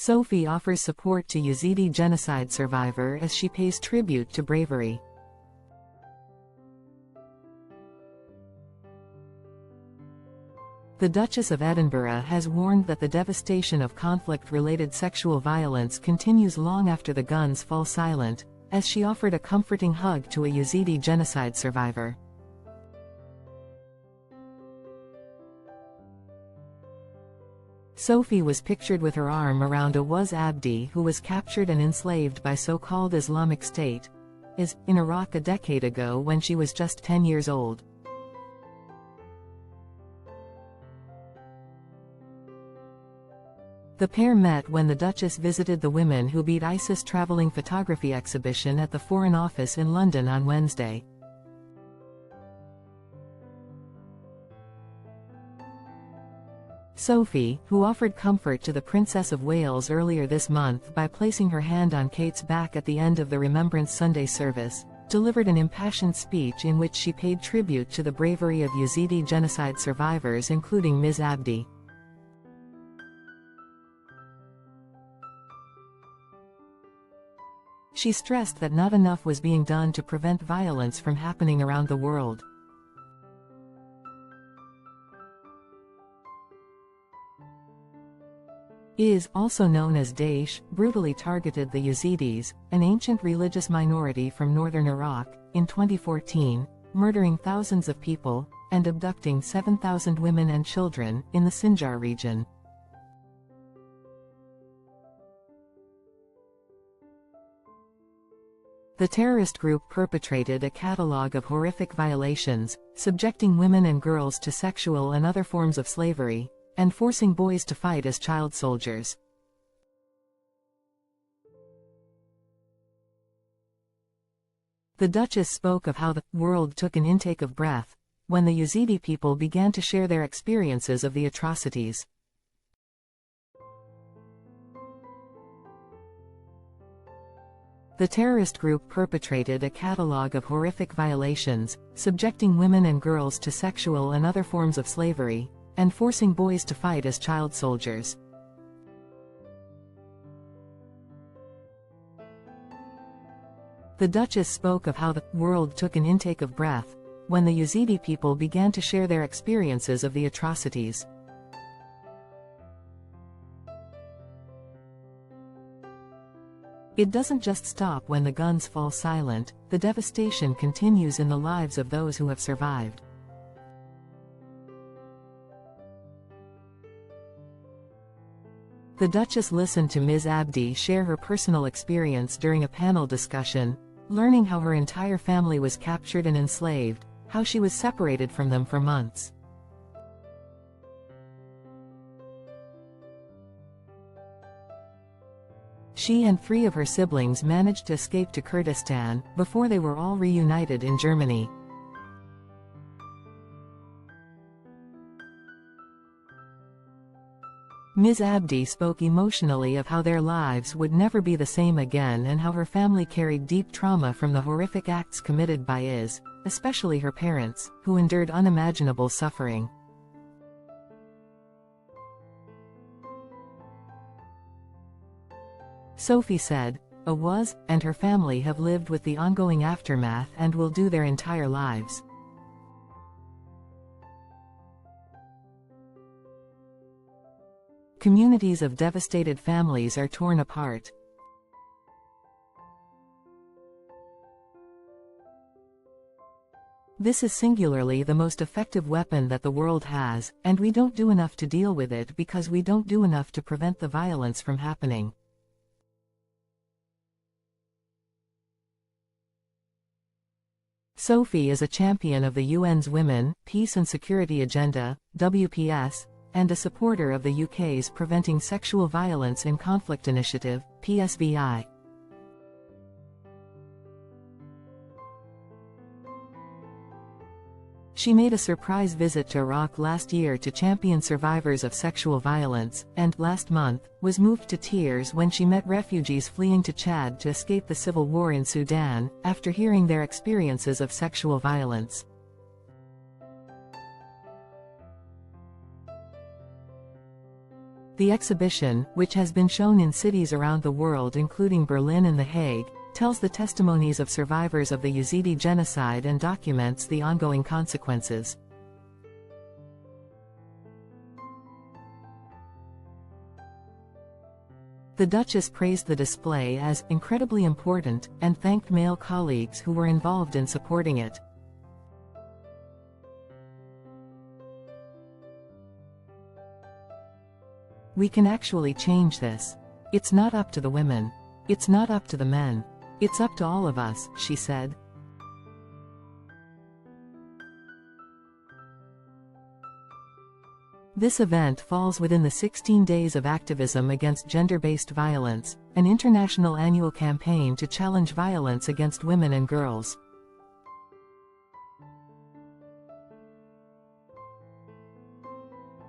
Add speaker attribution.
Speaker 1: Sophie offers support to Yazidi genocide survivor as she pays tribute to bravery. The Duchess of Edinburgh has warned that the devastation of conflict-related sexual violence continues long after the guns fall silent, as she offered a comforting hug to a Yazidi genocide survivor. Sophie was pictured with her arm around Awaz Abdi, who was captured and enslaved by so-called Islamic State in Iraq a decade ago when she was just 10 years old. The pair met when the Duchess visited the Women Who Beat ISIS traveling photography exhibition at the Foreign Office in London on Wednesday. Sophie, who offered comfort to the Princess of Wales earlier this month by placing her hand on Kate's back at the end of the Remembrance Sunday service, delivered an impassioned speech in which she paid tribute to the bravery of Yazidi genocide survivors, including Ms. Abdi. She stressed that not enough was being done to prevent violence from happening around the world. IS, also known as Daesh, brutally targeted the Yazidis, an ancient religious minority from northern Iraq, in 2014, murdering thousands of people, and abducting 7,000 women and children, in the Sinjar region. The terrorist group perpetrated a catalogue of horrific violations, subjecting women and girls to sexual and other forms of slavery, and forcing boys to fight as child soldiers. The Duchess spoke of how the world took an intake of breath when the Yazidi people began to share their experiences of the atrocities. The terrorist group perpetrated a catalogue of horrific violations, subjecting women and girls to sexual and other forms of slavery, and forcing boys to fight as child soldiers. The Duchess spoke of how the world took an intake of breath when the Yazidi people began to share their experiences of the atrocities. It doesn't just stop when the guns fall silent, the devastation continues in the lives of those who have survived. The Duchess listened to Ms. Abdi share her personal experience during a panel discussion, learning how her entire family was captured and enslaved, how she was separated from them for months. She and 3 of her siblings managed to escape to Kurdistan, before they were all reunited in Germany. Ms. Abdi spoke emotionally of how their lives would never be the same again and how her family carried deep trauma from the horrific acts committed by IS, especially her parents, who endured unimaginable suffering. Sophie said, Awaz and her family have lived with the ongoing aftermath and will do their entire lives. Communities of devastated families are torn apart. This is singularly the most effective weapon that the world has, and we don't do enough to deal with it because we don't do enough to prevent the violence from happening. Sophie is a champion of the UN's Women, Peace and Security Agenda, WPS, and a supporter of the UK's Preventing Sexual Violence in Conflict Initiative, PSVI. She made a surprise visit to Iraq last year to champion survivors of sexual violence, and, last month, was moved to tears when she met refugees fleeing to Chad to escape the civil war in Sudan, after hearing their experiences of sexual violence. The exhibition, which has been shown in cities around the world including Berlin and The Hague, tells the testimonies of survivors of the Yazidi genocide and documents the ongoing consequences. The Duchess praised the display as incredibly important and thanked male colleagues who were involved in supporting it. "We can actually change this. It's not up to the women. It's not up to the men. It's up to all of us," she said. This event falls within the 16 Days of Activism Against Gender-Based Violence, an international annual campaign to challenge violence against women and girls.